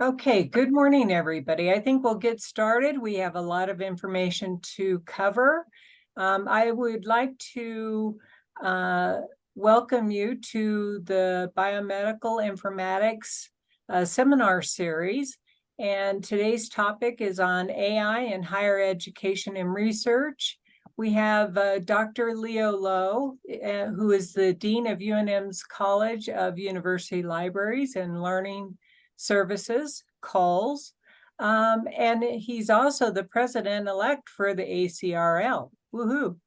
Okay, good morning, everybody. I think we'll get started. We have a lot of information to cover. I would like to welcome you to the Biomedical Informatics seminar series. And today's topic is on AI in higher education and research. We have Dr. Leo Lowe, who is the Dean of UNM's College of University Libraries and Learning Services, CALS, and he's also the president-elect for the ACRL. Woohoo!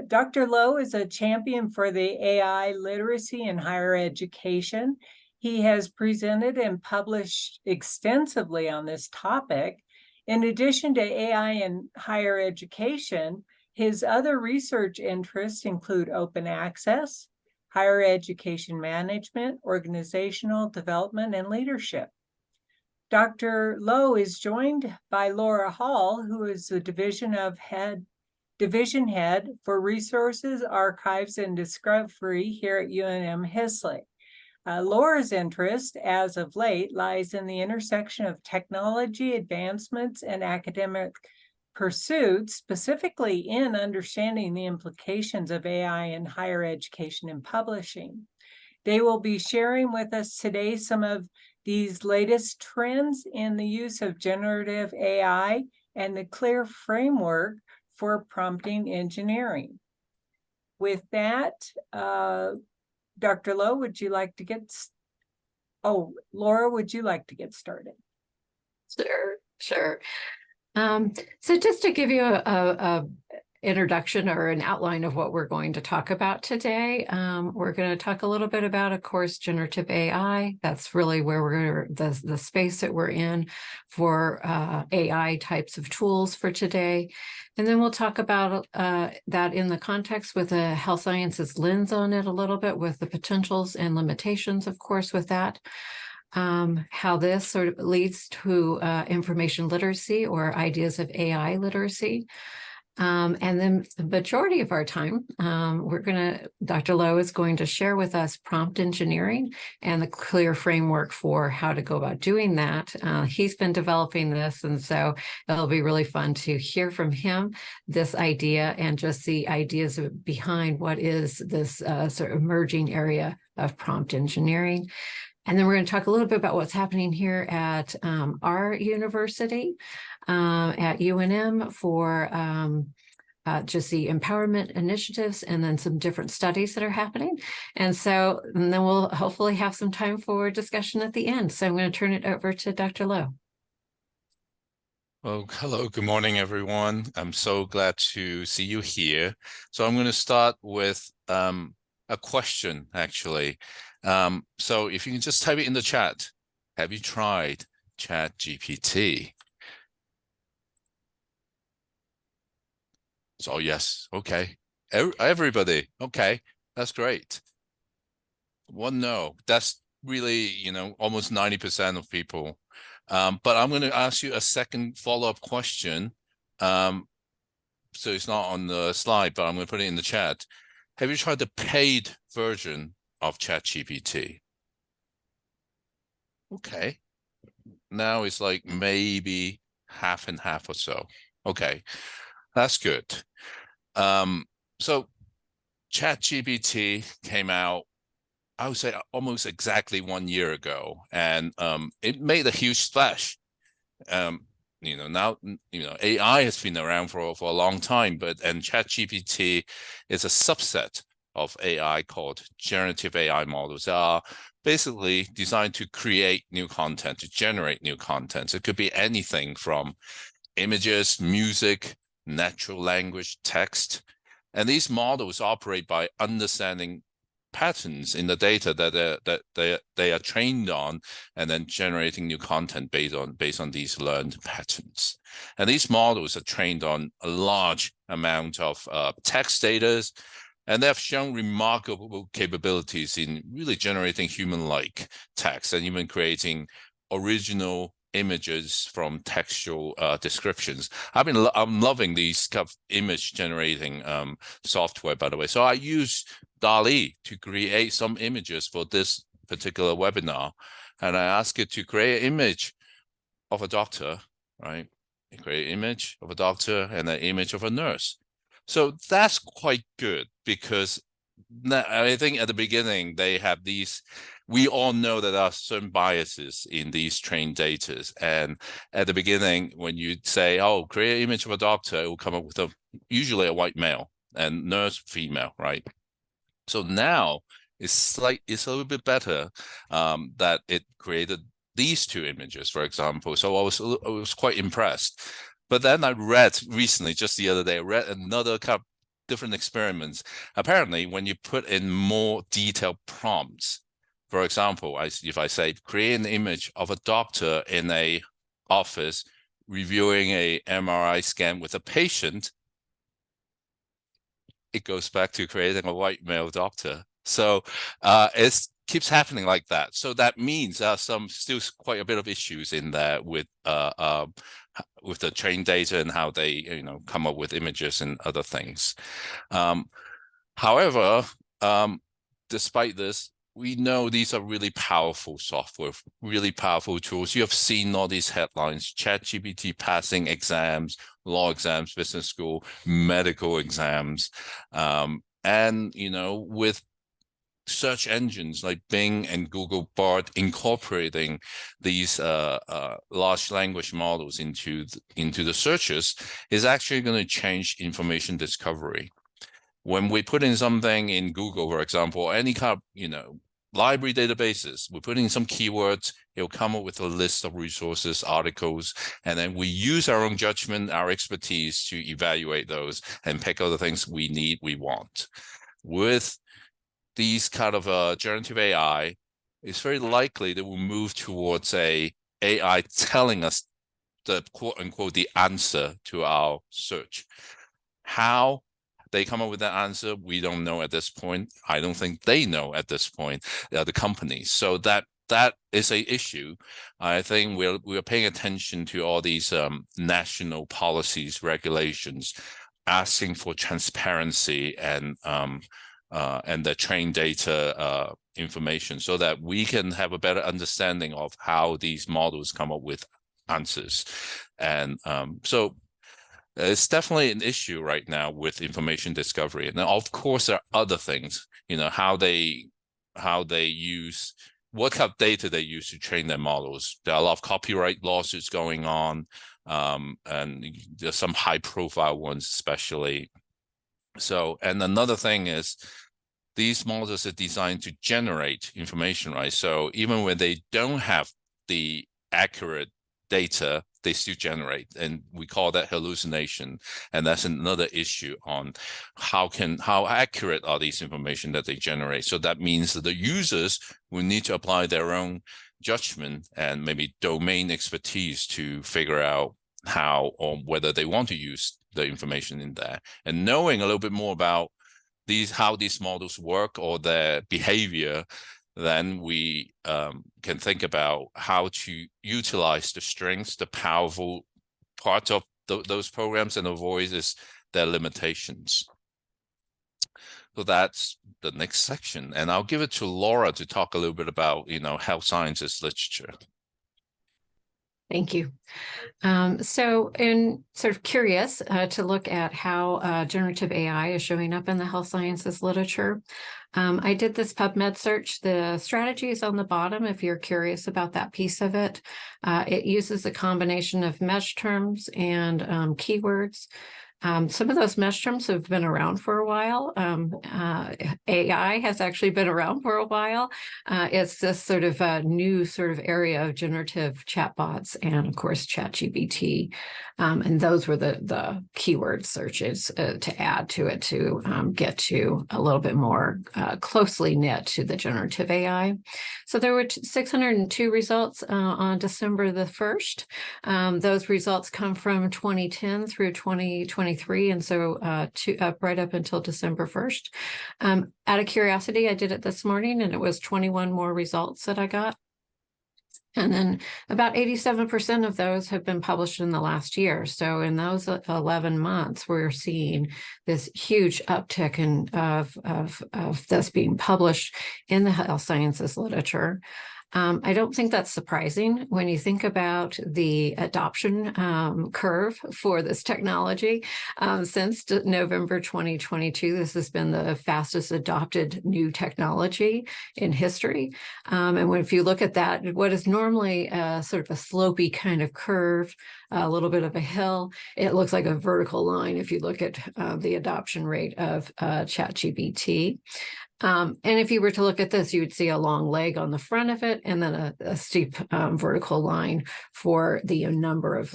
Dr. Lowe is a champion for the AI literacy in higher education. He has presented and published extensively on this topic. In addition to AI in higher education, his other research interests include open access, higher education management, organizational development, and leadership. Dr. Lowe is joined by Laura Hall, who is the division head for resources, archives, and discovery here at UNM HSLIC. Laura's interest, as of late, lies in the intersection of technology advancements and academic pursuits, specifically in understanding the implications of AI in higher education and publishing. They will be sharing with us today some of these latest trends in the use of generative AI and the clear framework for prompting engineering. With that, Dr. Lowe, would you like to Laura, would you like to get started? Sure. So just to give you a introduction or an outline of what we're going to talk about today, we're going to talk a little bit about, of course, generative AI. That's really where the space that we're in for AI types of tools for today. And then we'll talk about that in the context with a health sciences lens on it a little bit, with the potentials and limitations, of course, with that. How this sort of leads to information literacy or ideas of AI literacy. And then the majority of our time, Dr. Lowe is going to share with us prompt engineering and the clear framework for how to go about doing that. He's been developing this, and so it'll be really fun to hear from him this idea and just the ideas behind what is this sort of emerging area of prompt engineering. And then we're going to talk a little bit about what's happening here at our university, at UNM, for just the empowerment initiatives and then some different studies that are happening. And then we'll hopefully have some time for discussion at the end. So I'm going to turn it over to Dr. Lowe. Well, hello, good morning, everyone. I'm so glad to see you here. So I'm going to start with a question, actually. So if you can just type it in the chat, have you tried ChatGPT? So yes, okay. Everybody, okay, that's great. One no, that's really, almost 90% of people. But I'm going to ask you a second follow-up question. So it's not on the slide, but I'm going to put it in the chat. Have you tried the paid version of ChatGPT? Okay. Now it's like maybe half and half or so. Okay, that's good. So ChatGPT came out, I would say, almost exactly 1 year ago, and it made a huge splash. Now AI has been around for a long time, and ChatGPT is a subset of AI called generative AI models that are basically designed to create new content, to generate new content. It could be anything from images, music, natural language, text. And these models operate by understanding patterns in the data that they are trained on, and then generating new content based on these learned patterns. And these models are trained on a large amount of text data, and they have shown remarkable capabilities in really generating human-like text and even creating original images from textual descriptions. I'm loving these kind of image generating software, by the way. So I use DALL-E to create some images for this particular webinar. and I ask it to create an image of a doctor, right? Create an image of a doctor and an image of a nurse. So that's quite good, because I think at the beginning they have these, we all know that there are certain biases in these trained data. And at the beginning, when you say, oh, create an image of a doctor, it will come up with usually a white male and nurse female, right? So now it's a little bit better that it created these two images, for example. So I was quite impressed. But then I read recently, just the other day, I read another kind of different experiments. Apparently, when you put in more detailed prompts, for example, if I say create an image of a doctor in a office reviewing a MRI scan with a patient, it goes back to creating a white male doctor. So it keeps happening like that. So that means still quite a bit of issues in there with the trained data and how they come up with images and other things. However, despite this, we know these are really powerful software, really powerful tools. You have seen all these headlines: ChatGPT passing exams, law exams, business school, medical exams. And, with search engines like Bing and Google Bard incorporating these large language models into the searches, is actually going to change information discovery. When we put in something in Google, for example, any kind of, library databases, we put in some keywords, it'll come up with a list of resources, articles, and then we use our own judgment, our expertise to evaluate those and pick out the things we want. With these kind of generative AI, it's very likely that we'll move towards a AI telling us the quote unquote the answer to our search. How they come up with that answer, we don't know at this point. I don't think they know at this point, the companies. So that is a issue. I think we're paying attention to all these national policies, regulations, asking for transparency and the trained data information, so that we can have a better understanding of how these models come up with answers. And so it's definitely an issue right now with information discovery. And of course, there are other things, how they use, what kind of data they use to train their models. There are a lot of copyright lawsuits going on, and there's some high-profile ones, especially. So, and another thing is, these models are designed to generate information, right? So even when they don't have the accurate data, they still generate, and we call that hallucination. And that's another issue on how accurate are these information that they generate. So that means that the users will need to apply their own judgment and maybe domain expertise to figure out how or whether they want to use the information in there. And knowing a little bit more about how these models work or their behavior, then we can think about how to utilize the strengths, the powerful parts of those programs, and avoid their limitations. So that's the next section. And I'll give it to Laura to talk a little bit about, health sciences literature. Thank you. So in sort of curious to look at how generative AI is showing up in the health sciences literature, I did this PubMed search. The strategy is on the bottom if you're curious about that piece of it. It uses a combination of mesh terms and keywords. Some of those mesh terms have been around for a while. AI has actually been around for a while. It's this sort of new sort of area of generative chatbots and, of course, ChatGPT. And those were the keyword searches to add to it to get to a little bit more closely knit to the generative AI. So there were 602 results on December the 1st. Those results come from 2010 through 2023, and so right up until December 1st. Out of curiosity, I did it this morning, and it was 21 more results that I got. And then about 87% of those have been published in the last year. So in those 11 months, we're seeing this huge uptick of this being published in the health sciences literature. I don't think that's surprising when you think about the adoption curve for this technology. Since November 2022, this has been the fastest adopted new technology in history. And if you look at that, what is normally sort of a slopey kind of curve, a little bit of a hill, it looks like a vertical line if you look at the adoption rate of ChatGPT. And if you were to look at this, you would see a long leg on the front of it, and then a steep vertical line for the number of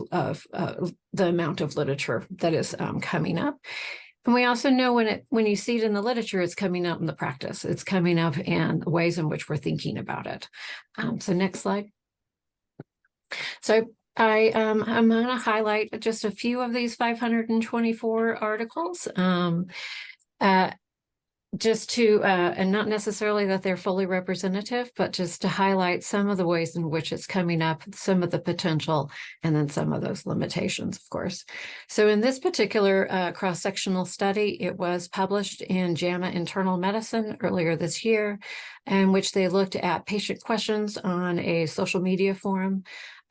the amount of literature that is coming up. And we also know when you see it in the literature, it's coming up in the practice. It's coming up in ways in which we're thinking about it. So next slide. So I'm going to highlight just a few of these 524 articles. Just to, and not necessarily that they're fully representative, but just to highlight some of the ways in which it's coming up, some of the potential, and then some of those limitations, of course. So in this particular cross-sectional study, it was published in JAMA Internal Medicine earlier this year, in which they looked at patient questions on a social media forum,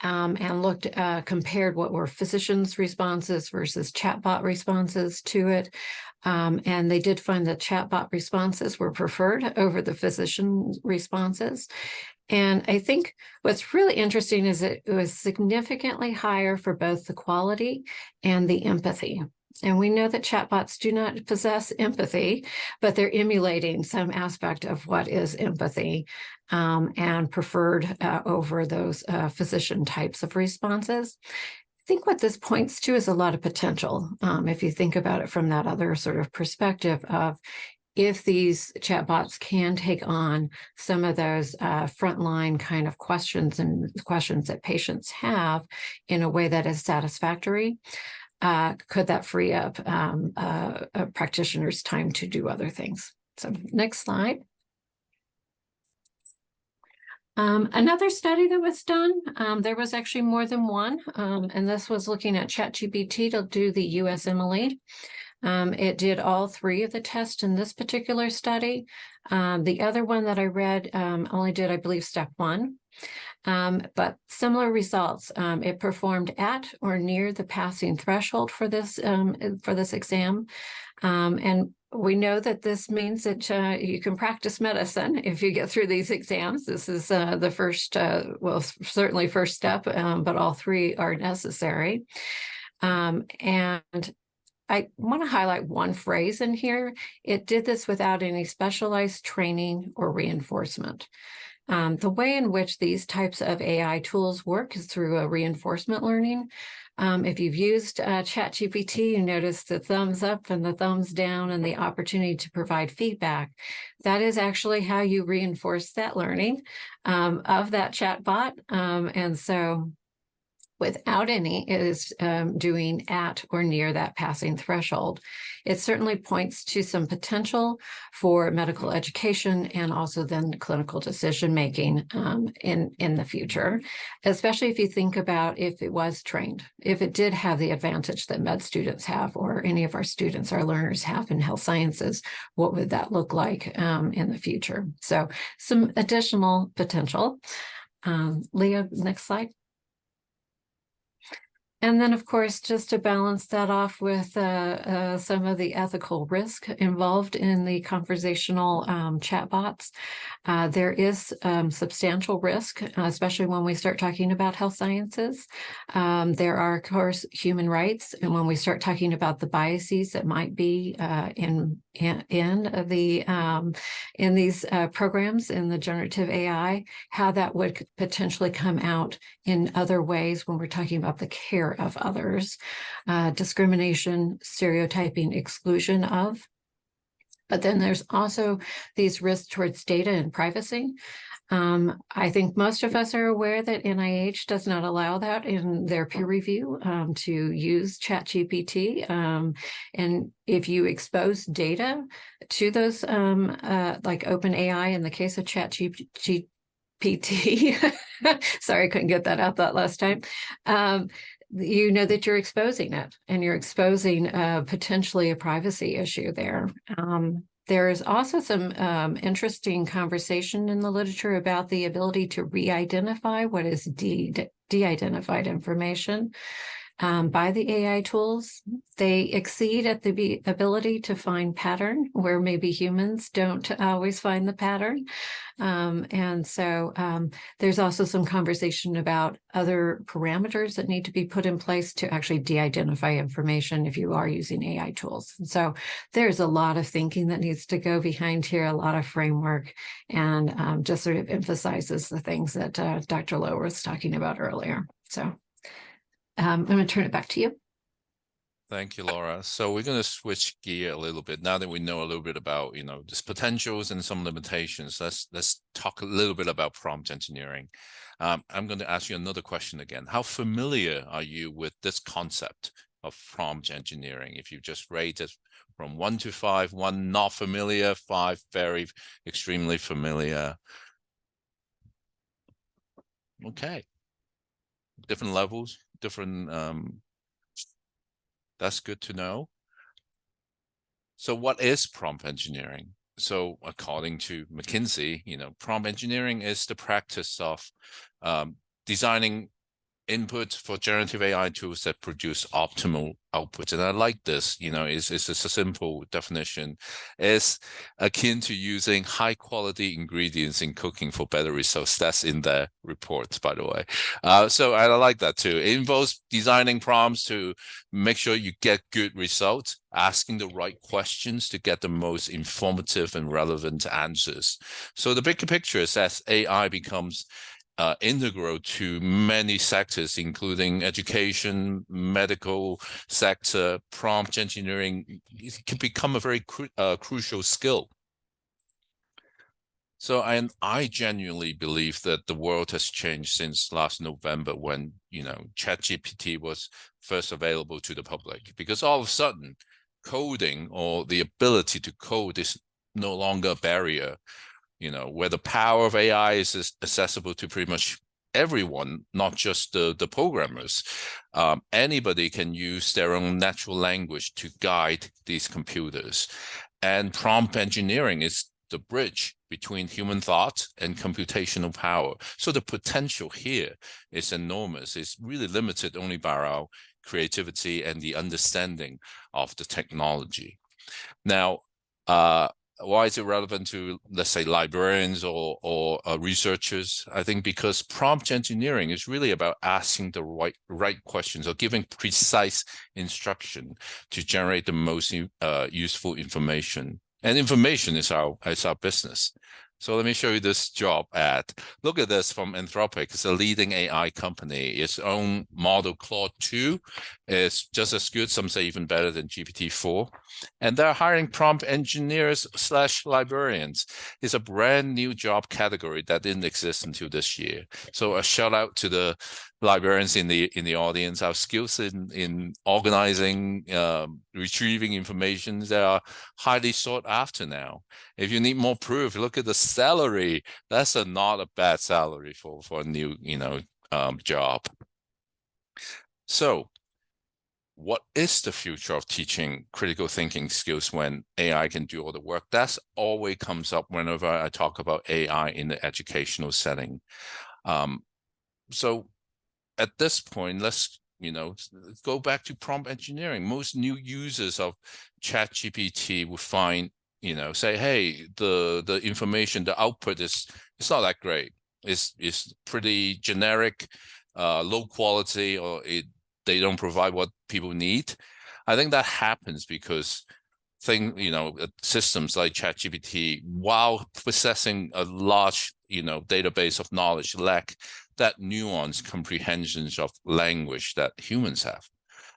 and compared what were physicians' responses versus chatbot responses to it. And they did find that chatbot responses were preferred over the physician responses. And I think what's really interesting is it was significantly higher for both the quality and the empathy. And we know that chatbots do not possess empathy, but they're emulating some aspect of what is empathy and preferred over those physician types of responses. I think what this points to is a lot of potential. If you think about it from that other sort of perspective of if these chatbots can take on some of those frontline kind of questions and questions that patients have in a way that is satisfactory, could that free up a practitioner's time to do other things? So next slide. Another study that was done, there was actually more than one, and this was looking at ChatGPT to do the USMLE. It did all three of the tests in this particular study. The other one that I read only did, I believe, step one. But similar results. It performed at or near the passing threshold for this exam. And we know that this means that you can practice medicine if you get through these exams. This is the first, well, certainly first step, but all three are necessary. And I want to highlight one phrase in here. It did this without any specialized training or reinforcement. The way in which these types of AI tools work is through a reinforcement learning. If you've used ChatGPT, you notice the thumbs up and the thumbs down and the opportunity to provide feedback. That is actually how you reinforce that learning of that chatbot. And so without any, it is doing at or near that passing threshold. It certainly points to some potential for medical education and also then clinical decision-making in the future, especially if you think about if it was trained, if it did have the advantage that med students have or any of our students, our learners have in health sciences, what would that look like in the future? So some additional potential. Leah, next slide. And then, of course, just to balance that off with some of the ethical risk involved in the conversational chatbots, there is substantial risk, especially when we start talking about health sciences. There are, of course, human rights, and when we start talking about the biases that might be in these programs in the generative AI, how that would potentially come out in other ways when we're talking about the care of others, discrimination, stereotyping, exclusion of. But then there's also these risks towards data and privacy. I think most of us are aware that NIH does not allow that in their peer review to use ChatGPT. And if you expose data to those, like OpenAI in the case of ChatGPT, sorry, I couldn't get that out that last time. You know that you're exposing it and you're exposing potentially a privacy issue there. There is also some interesting conversation in the literature about the ability to re-identify what is de-identified information by the AI tools. They exceed at the ability to find pattern where maybe humans don't always find the pattern. And so there's also some conversation about other parameters that need to be put in place to actually de-identify information if you are using AI tools. So there's a lot of thinking that needs to go behind here, a lot of framework, and just sort of emphasizes the things that Dr. Lowe was talking about earlier. So I'm going to turn it back to you. Thank you, Laura. So we're going to switch gear a little bit now that we know a little bit about, just potentials and some limitations. Let's talk a little bit about prompt engineering. I'm going to ask you another question again. How familiar are you with this concept of prompt engineering? If you just rate it from 1 to 5, 1 not familiar, 5 very extremely familiar. Okay. Different levels, different that's good to know. So what is prompt engineering? So according to McKinsey, prompt engineering is the practice of designing input for generative AI tools that produce optimal outputs. And I like this, it's a simple definition. It's akin to using high quality ingredients in cooking for better results. That's in the report, by the way. So I like that too. It involves designing prompts to make sure you get good results, asking the right questions to get the most informative and relevant answers. So the bigger picture is as AI becomes integral to many sectors, including education, medical sector, prompt engineering, it can become a very crucial skill. So, and I genuinely believe that the world has changed since last November when, ChatGPT was first available to the public, because all of a sudden coding or the ability to code is no longer a barrier. Where the power of AI is accessible to pretty much everyone, not just the programmers. Anybody can use their own natural language to guide these computers. And prompt engineering is the bridge between human thought and computational power. So the potential here is enormous. It's really limited only by our creativity and the understanding of the technology. Now, why is it relevant to, let's say, librarians or researchers? I think because prompt engineering is really about asking the right questions or giving precise instruction to generate the most useful information. And information is our business. So let me show you this job ad. Look at this from Anthropic. It's a leading AI company. Its own model, Claude 2, is just as good, some say even better than GPT-4. And they're hiring prompt engineers / librarians. It's a brand new job category that didn't exist until this year. So a shout out to the librarians in the audience. Our skills in organizing, retrieving information, they are highly sought after now. If you need more proof, look at the salary. That's not a bad salary for a new job. So what is the future of teaching critical thinking skills when AI can do all the work? That's always comes up whenever I talk about AI in the educational setting. So at this point, let's go back to prompt engineering. Most new users of ChatGPT will find, say, hey, the information, the output it's not that great. It's pretty generic, low quality, or they don't provide what people need. I think that happens because systems like ChatGPT, while possessing a large, database of knowledge, lack that nuanced comprehensions of language that humans have.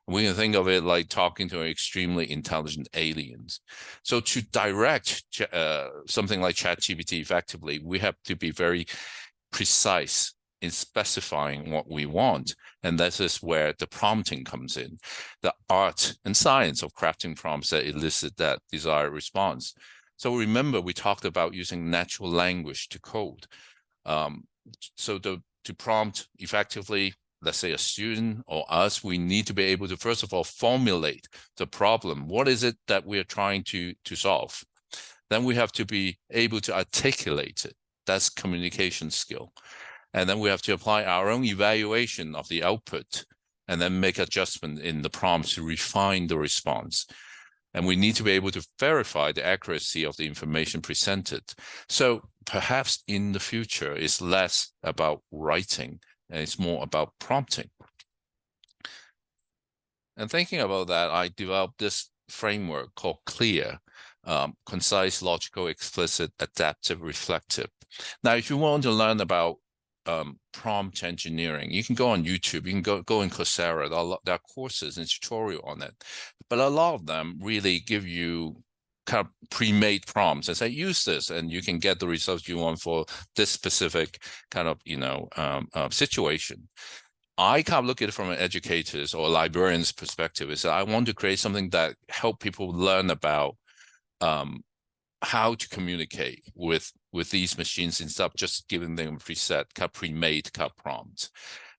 We can think of it like talking to extremely intelligent aliens. So to direct something like ChatGPT effectively, we have to be very precise in specifying what we want. And this is where the prompting comes in, the art and science of crafting prompts that elicit that desired response. So remember, we talked about using natural language to code. To prompt effectively, let's say a student or us, we need to be able to, first of all, formulate the problem. What is it that we're trying to solve? then we have to be able to articulate it. That's communication skill. And then we have to apply our own evaluation of the output and then make adjustment in the prompts to refine the response. And we need to be able to verify the accuracy of the information presented. So perhaps in the future, it's less about writing and it's more about prompting. And thinking about that, I developed this framework called CLEAR, concise, logical, explicit, adaptive, reflective. Now, if you want to learn about prompt engineering, you can go on YouTube, you can go in Coursera, there are courses and tutorial on it. But a lot of them really give you kind of pre-made prompts and say, use this, and you can get the results you want for this specific kind of, situation. I kind of look at it from an educator's or librarian's perspective, is that I want to create something that help people learn about how to communicate with these machines instead of just giving them a preset, kind of pre-made kind of prompt.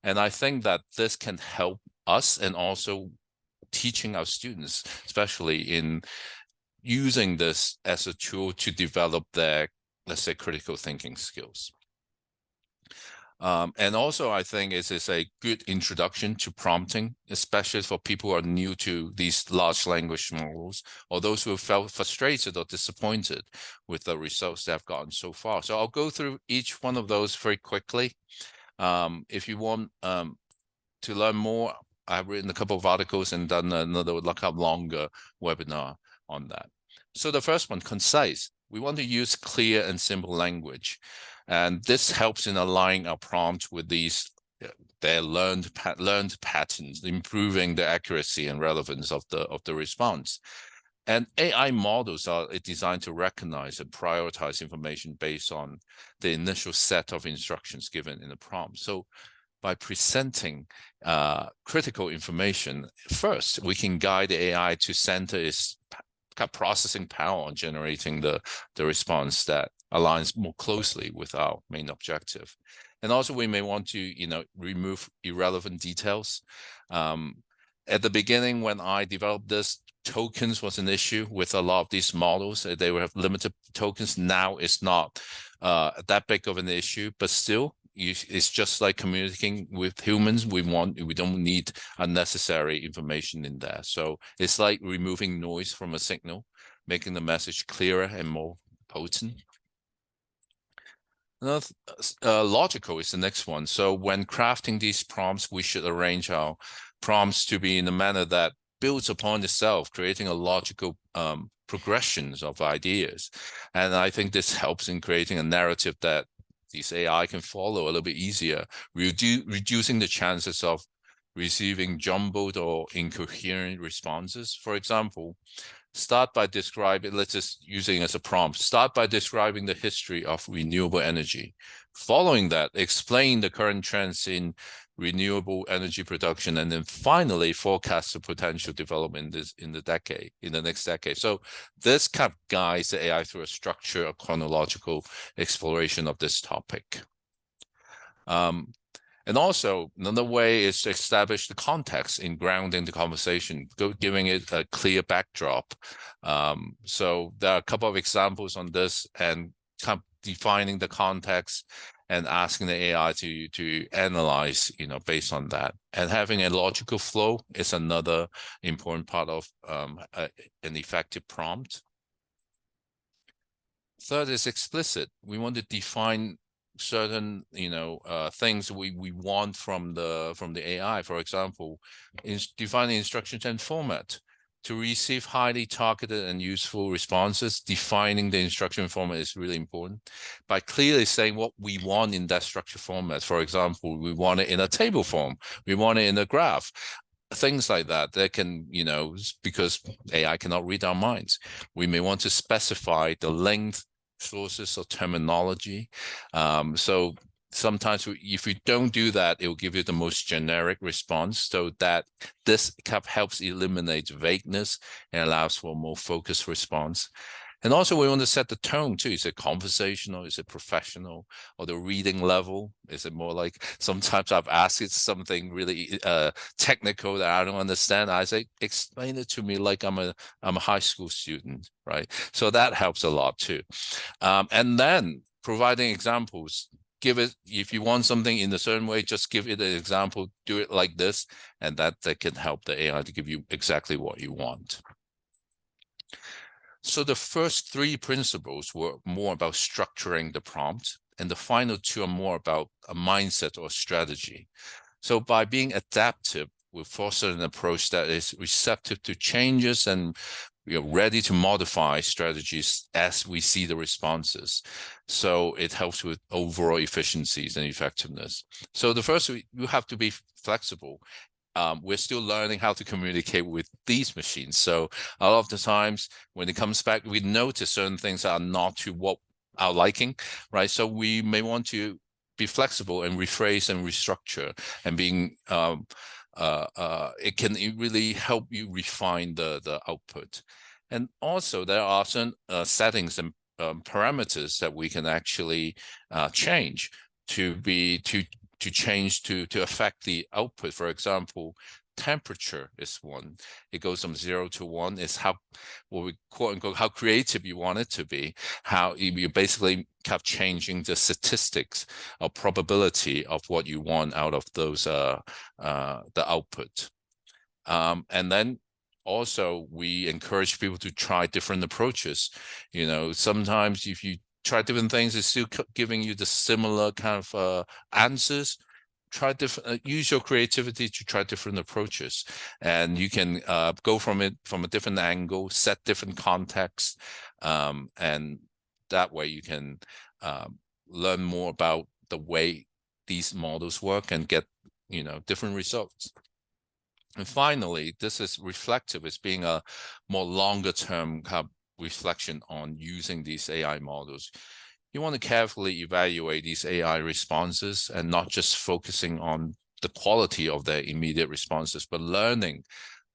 And I think that this can help us and also teaching our students, especially in using this as a tool to develop their, let's say, critical thinking skills. And also, I think it is a good introduction to prompting, especially for people who are new to these large language models, or those who have felt frustrated or disappointed with the results they've gotten so far. So I'll go through each one of those very quickly. If you want to learn more, I've written a couple of articles and done another longer webinar on that. So the first one, concise. We want to use clear and simple language. And this helps in aligning our prompt with these their learned patterns, improving the accuracy and relevance of the response. And AI models are designed to recognize and prioritize information based on the initial set of instructions given in the prompt. So by presenting critical information first, we can guide the AI to center its processing power on generating the response that aligns more closely with our main objective. And also we may want to, remove irrelevant details. At the beginning, when I developed this, tokens was an issue with a lot of these models. They would have limited tokens. Now it's not that big of an issue, but still, it's just like communicating with humans. We don't need unnecessary information in there. So it's like removing noise from a signal, making the message clearer and more potent. Another, logical is the next one. So when crafting these prompts, we should arrange our prompts to be in a manner that builds upon itself, creating a logical progressions of ideas. And I think this helps in creating a narrative that these AI can follow a little bit easier, reducing the chances of receiving jumbled or incoherent responses. For example, start by describing, let's just using as a prompt, start by describing the history of renewable energy. Following that, explain the current trends in renewable energy production, and then finally forecast the potential development in the next decade. So this kind of guides the AI through a structure, a chronological exploration of this topic. And also, another way is to establish the context in grounding the conversation, giving it a clear backdrop. So there are a couple of examples on this, and kind of defining the context and asking the AI to analyze, based on that. And having a logical flow is another important part of an effective prompt. Third is explicit. We want to define certain things we want from the AI. For example, defining instructions and format. To receive highly targeted and useful responses, defining the instruction format is really important. By clearly saying what we want in that structure format. For example, we want it in a table form, we want it in a graph, things like that. They can, because AI cannot read our minds. We may want to specify the length, sources or terminology. So sometimes if we don't do that, it will give you the most generic response, so that this helps eliminate vagueness and allows for a more focused response. And also we want to set the tone too. Is it conversational? Is it professional? Or the reading level? Is it more like, sometimes I've asked it something really technical that I don't understand. I say, explain it to me like I'm a high school student, right? So that helps a lot too. And then providing examples. Give it, if you want something in a certain way, just give it an example, do it like this, and that can help the AI to give you exactly what you want. So the first three principles were more about structuring the prompt, and the final two are more about a mindset or strategy. So by being adaptive, we foster an approach that is receptive to changes and ready to modify strategies as we see the responses. So it helps with overall efficiencies and effectiveness. So the first, you have to be flexible. We're still learning how to communicate with these machines. So a lot of the times when it comes back, we notice certain things are not to what our liking, right? So we may want to be flexible and rephrase and restructure, and being it can really help you refine the output. And also there are certain settings and parameters that we can actually change to change to affect the output. For example, temperature is one. It goes from 0 to 1. Is how, what we quote unquote, how creative you want it to be. How you basically kept changing the statistics or probability of what you want out of those the output. And then also we encourage people to try different approaches. Sometimes if you try different things, it's still giving you the similar kind of answers. Try different, use your creativity to try different approaches, and you can go from it from a different angle, set different contexts, and that way you can learn more about the way these models work and get different results. And finally, this is reflective as being a more longer term kind of reflection on using these AI models. You want to carefully evaluate these AI responses and not just focusing on the quality of their immediate responses, but learning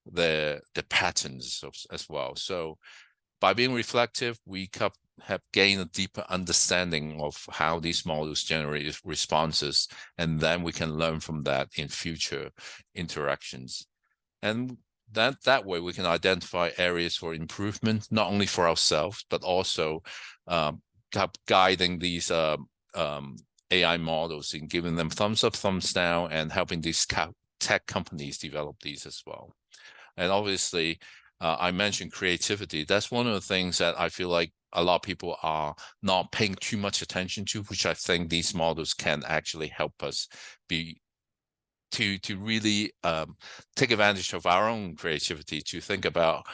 the patterns as well. So by being reflective, we have gained a deeper understanding of how these models generate responses, and then we can learn from that in future interactions. And that way we can identify areas for improvement, not only for ourselves, but also guiding these AI models in giving them thumbs up, thumbs down, and helping these tech companies develop these as well. And obviously, I mentioned creativity. That's one of the things that I feel like a lot of people are not paying too much attention to, which I think these models can actually help us to really take advantage of our own creativity, to think about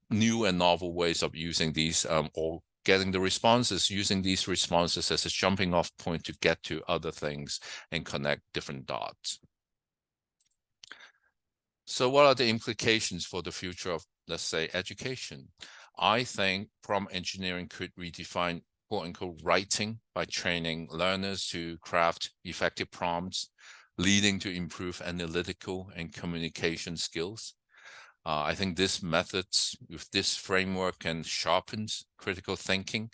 new and novel ways of using these or getting the responses, using these responses as a jumping off point to get to other things and connect different dots. So what are the implications for the future of, let's say, education? I think prompt engineering could redefine quote unquote writing by training learners to craft effective prompts, leading to improved analytical and communication skills. I think this methods with this framework can sharpen critical thinking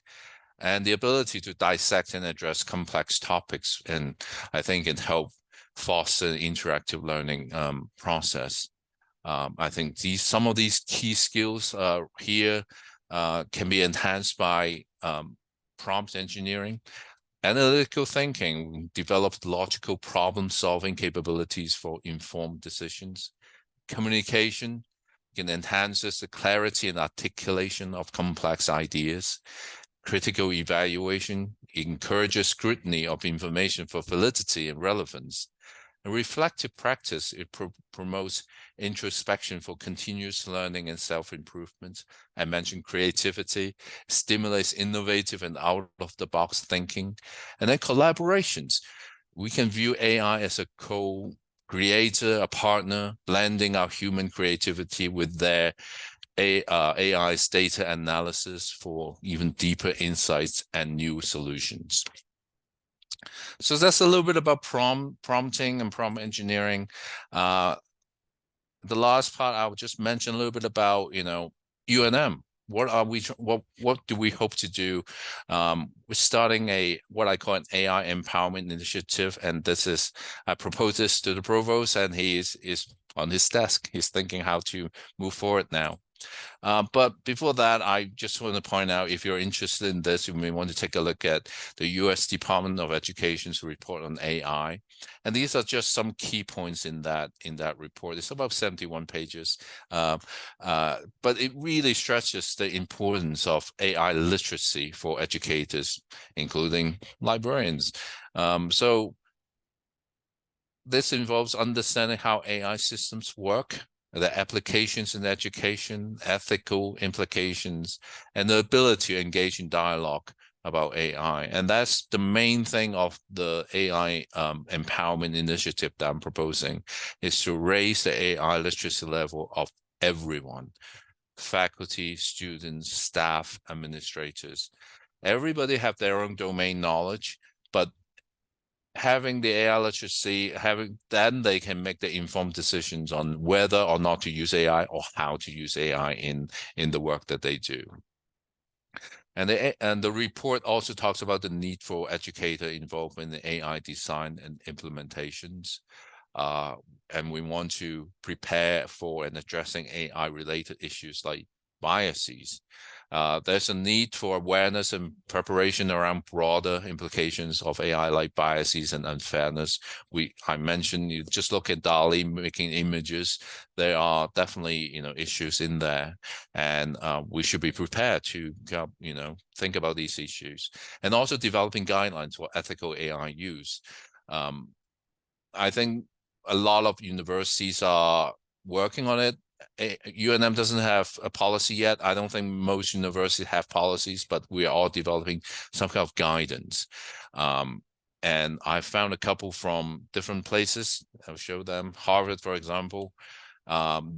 and the ability to dissect and address complex topics. And I think it help foster an interactive learning process. I think some of these key skills here can be enhanced by prompt engineering. Analytical thinking, developed logical problem-solving capabilities for informed decisions. Communication can enhance the clarity and articulation of complex ideas. Critical evaluation encourages scrutiny of information for validity and relevance. And reflective practice, it promotes introspection for continuous learning and self-improvement. I mentioned creativity, stimulates innovative and out-of-the-box thinking. And then collaborations. We can view AI as a co-creator, a partner, blending our human creativity with their AI's data analysis for even deeper insights and new solutions. So that's a little bit about prompting and prompt engineering. The last part, I will just mention a little bit about, UNM. what do we hope to do? We're starting what I call an AI empowerment initiative, and I proposed this to the provost, and he is on his desk. He's thinking how to move forward now. But before that, I just want to point out, if you're interested in this, you may want to take a look at the U.S. Department of Education's report on AI. And these are just some key points in that report. It's about 71 pages. But it really stresses the importance of AI literacy for educators, including librarians. So this involves understanding how AI systems work, the applications in education, ethical implications, and the ability to engage in dialogue about AI. And that's the main thing of the AI empowerment initiative that I'm proposing, is to raise the AI literacy level of everyone: faculty, students, staff, administrators. Everybody have their own domain knowledge, but having the AI literacy, then they can make the informed decisions on whether or not to use AI or how to use AI in the work that they do. And the report also talks about the need for educator involvement in AI design and implementations. And we want to prepare for and addressing AI-related issues like biases. There's a need for awareness and preparation around broader implications of AI, like biases and unfairness. I mentioned, you just look at DALL-E making images. There are definitely, issues in there, and we should be prepared to, think about these issues, and also developing guidelines for ethical AI use. I think a lot of universities are working on it. UNM doesn't have a policy yet. I don't think most universities have policies, but we are all developing some kind of guidance. And I found a couple from different places. I'll show them. Harvard, for example,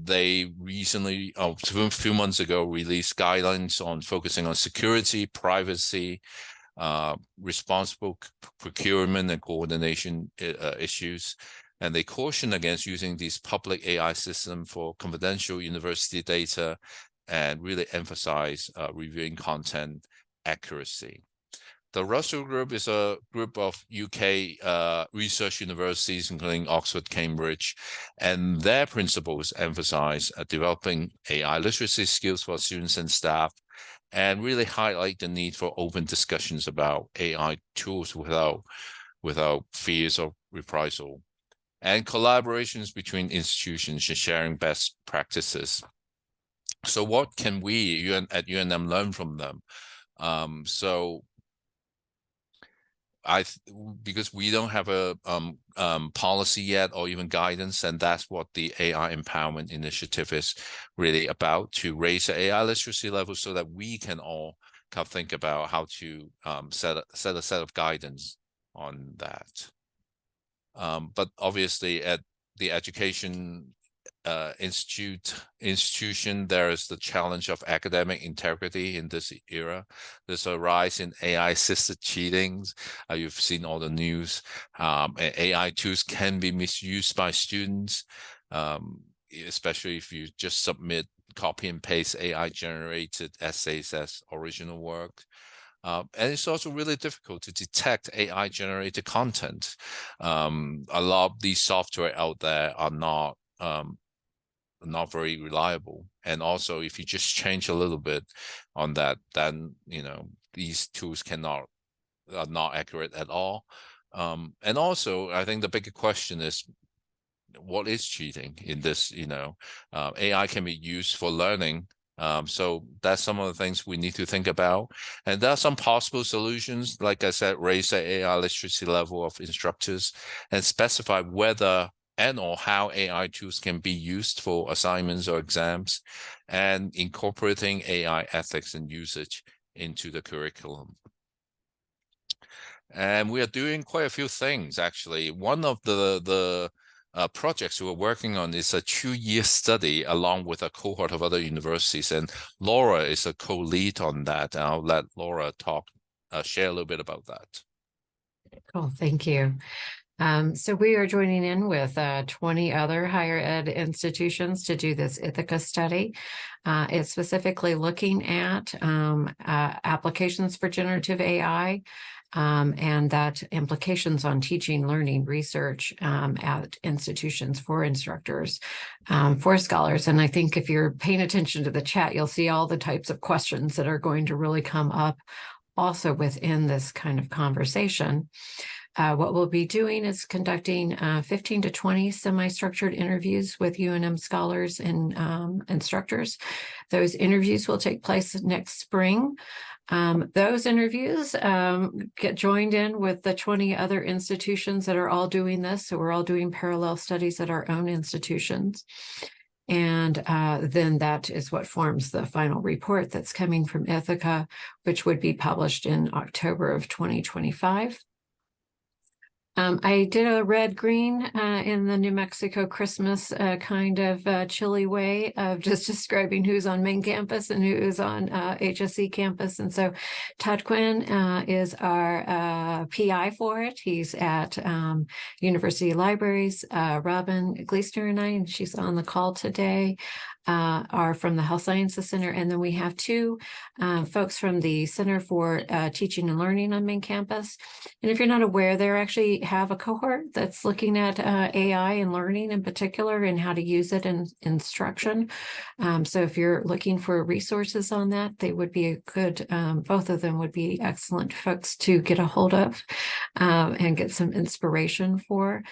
they recently, a few months ago, released guidelines on focusing on security, privacy, responsible procurement and coordination issues. And they caution against using these public AI systems for confidential university data, and really emphasize reviewing content accuracy. The Russell Group is a group of UK research universities, including Oxford, Cambridge, and their principles emphasize developing AI literacy skills for students and staff, and really highlight the need for open discussions about AI tools without fears of reprisal, and collaborations between institutions sharing best practices. So what can we at UNM learn from them? Because we don't have a policy yet, or even guidance, and that's what the AI Empowerment Initiative is really about, to raise the AI literacy level so that we can all kind of think about how to set a set of guidance on that. But obviously at the education institution, there is the challenge of academic integrity in this era. There's a rise in AI-assisted cheatings. You've seen all the news. AI tools can be misused by students, especially if you just submit, copy and paste AI-generated essays as original work. And it's also really difficult to detect AI-generated content. A lot of these software out there are not very reliable. And also, if you just change a little bit on that, then these tools are not accurate at all. And also, I think the bigger question is, what is cheating in this? AI can be used for learning. So that's some of the things we need to think about. And there are some possible solutions, like I said, raise the AI literacy level of instructors and specify whether and/or how AI tools can be used for assignments or exams, and incorporating AI ethics and usage into the curriculum. And we are doing quite a few things, actually. One of the projects we're working on is a 2-year study along with a cohort of other universities, and Laura is a co-lead on that. And I'll let Laura share a little bit about that. Cool, thank you. So we are joining in with 20 other higher ed institutions to do this Ithaca study. It's specifically looking at applications for generative AI and that implications on teaching, learning, research at institutions for instructors, for scholars. And I think if you're paying attention to the chat, you'll see all the types of questions that are going to really come up also within this kind of conversation. What we'll be doing is conducting 15 to 20 semi-structured interviews with UNM scholars and instructors. Those interviews will take place next spring. Those interviews get joined in with the 20 other institutions that are all doing this. So we're all doing parallel studies at our own institutions. And then that is what forms the final report that's coming from Ithaca, which would be published in October of 2025. I did a red-green in the New Mexico Christmas kind of chilly way of just describing who's on main campus and who is on HSE campus. And so Todd Quinn is our PI for it. He's at University Libraries. Robin Gleaster and I, and she's on the call today, are from the Health Sciences Center. And then we have two folks from the Center for Teaching and Learning on main campus. And if you're not aware, they actually have a cohort that's looking at AI and learning in particular and how to use it in instruction. So if you're looking for resources on that, they would be a good, both of them would be excellent folks to get a hold of and get some inspiration for.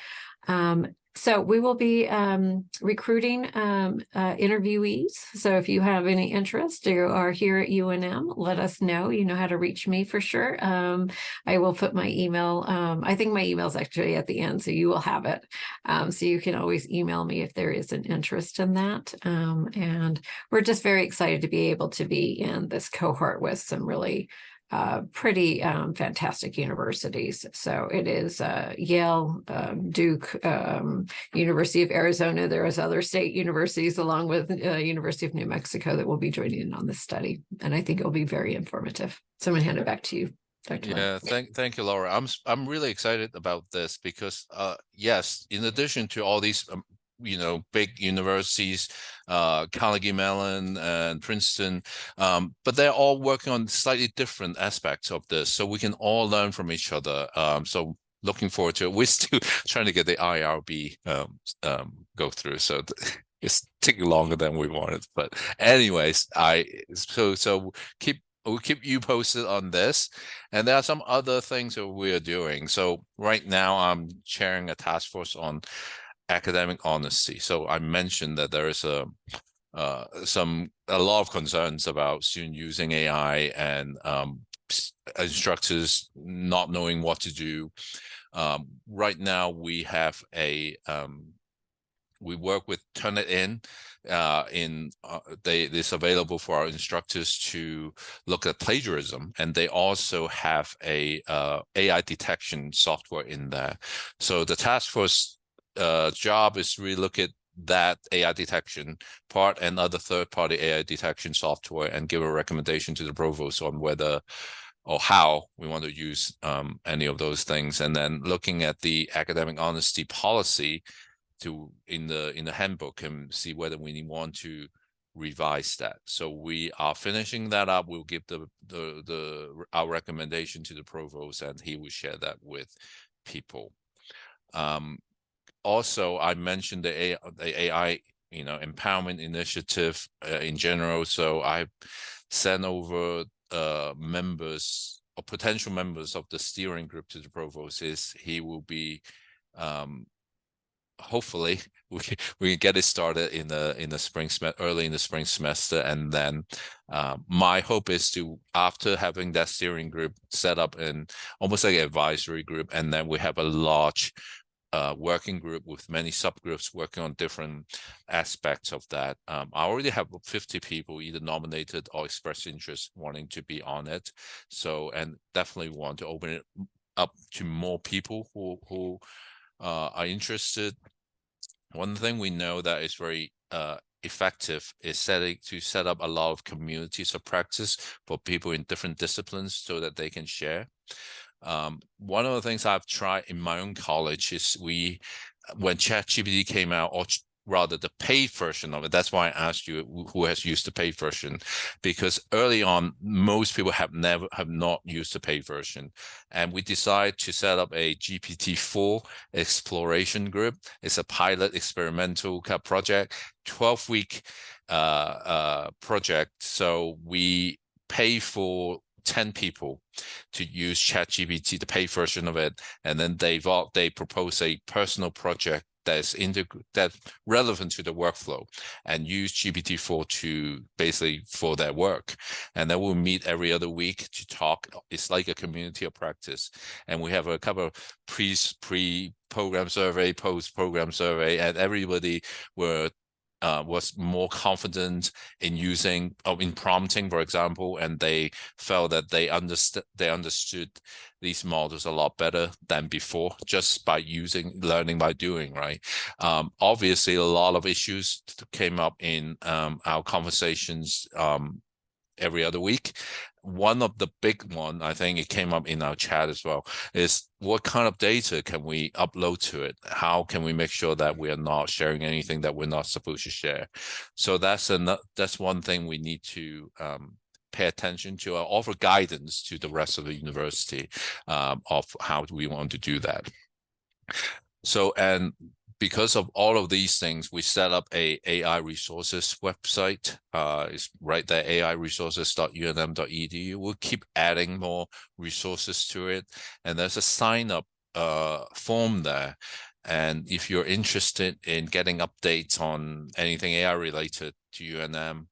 So we will be recruiting interviewees. So if you have any interest or are here at UNM, let us know. You know how to reach me for sure. I will put my email. I think my email is actually at the end, so you will have it. So you can always email me if there is an interest in that. And we're just very excited to be able to be in this cohort with some really pretty fantastic universities. So it is Yale, Duke, University of Arizona. There is other state universities along with University of New Mexico that will be joining in on this study. And I think it will be very informative. So I'm going to hand it back to you, Dr. Yeah, thank you, Laura. I'm really excited about this because yes, in addition to all these big universities, Carnegie Mellon and Princeton, but they're all working on slightly different aspects of this, so we can all learn from each other. So looking forward to it. We're still trying to get the IRB go through, so it's taking longer than we wanted. But anyways, we'll keep you posted on this. And there are some other things that we're doing. So right now I'm chairing a task force on academic honesty. So I mentioned that there is a lot of concerns about students using AI and instructors not knowing what to do. Right now we have we work with Turnitin. It's available for our instructors to look at plagiarism, and they also have a AI detection software in there. So the task force job is really look at that AI detection part and other third-party AI detection software and give a recommendation to the provost on whether or how we want to use any of those things, and then looking at the academic honesty policy in the handbook and see whether we want to revise that. So we are finishing that up. We'll give our recommendation to the provost, and he will share that with people. Also, I mentioned the AI, empowerment initiative in general. So I sent over members or potential members of the steering group to the provost. He will be hopefully we can get it started in the spring early in the spring semester, and then my hope is to, after having that steering group set up in almost like an advisory group, and then we have a large working group with many subgroups working on different aspects of that. I already have 50 people either nominated or expressed interest wanting to be on it. So, and definitely want to open it up to more people who are interested. One thing we know that is very effective is set up a lot of communities of practice for people in different disciplines so that they can share. One of the things I've tried in my own college is when ChatGPT came out, or rather the paid version of it. That's why I asked you who has used the paid version, because early on, most people have not used the paid version. And we decided to set up a GPT-4 exploration group. It's a pilot experimental project, 12-week project. So we pay for 10 people to use ChatGPT, the paid version of it, and then they propose a personal project that's relevant to the workflow, and use GPT-4 to basically for their work. And then we'll meet every other week to talk. It's like a community of practice, and we have a couple of pre-program survey, post-program survey, and everybody was more confident in in prompting, for example, and they felt that they understood these models a lot better than before, just by learning by doing, right? Obviously, a lot of issues came up in our conversations every other week. One of the big one, I think it came up in our chat as well, is what kind of data can we upload to it? How can we make sure that we are not sharing anything that we're not supposed to share? So that's one thing we need to pay attention to, or offer guidance to the rest of the university of how do we want to do that. So, and because of all of these things, we set up a AI resources website. It's right there, airesources.unm.edu. We'll keep adding more resources to it. And there's a sign up form there. And if you're interested in getting updates on anything AI related to UNM,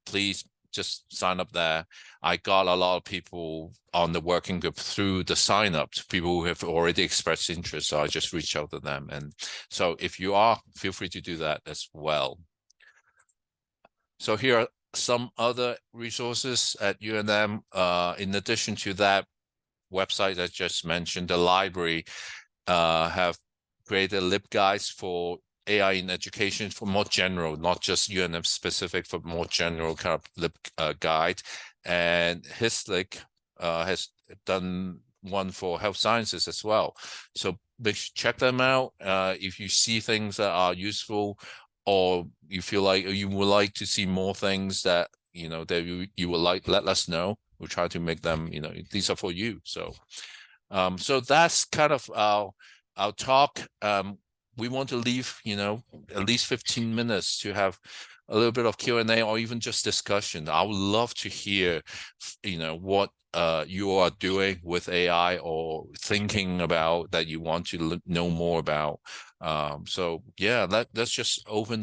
please just sign up there. I got a lot of people on the working group through the sign up, people who have already expressed interest. So I just reach out to them. And so if you are, feel free to do that as well. So here are some other resources at UNM. In addition to that website I just mentioned, the library have created LibGuides for AI in education for more general, not just UNM specific, for more general kind of guide. And HSLIC has done one for health sciences as well. So check them out. If you see things that are useful, or you feel like you would like to see more things that that you would like, let us know. We'll try to make them, these are for you. So so that's kind of our talk. We want to leave, at least 15 minutes to have a little bit of Q&A, or even just discussion. I would love to hear, what you are doing with AI, or thinking about that you want to know more about. So yeah, let's just open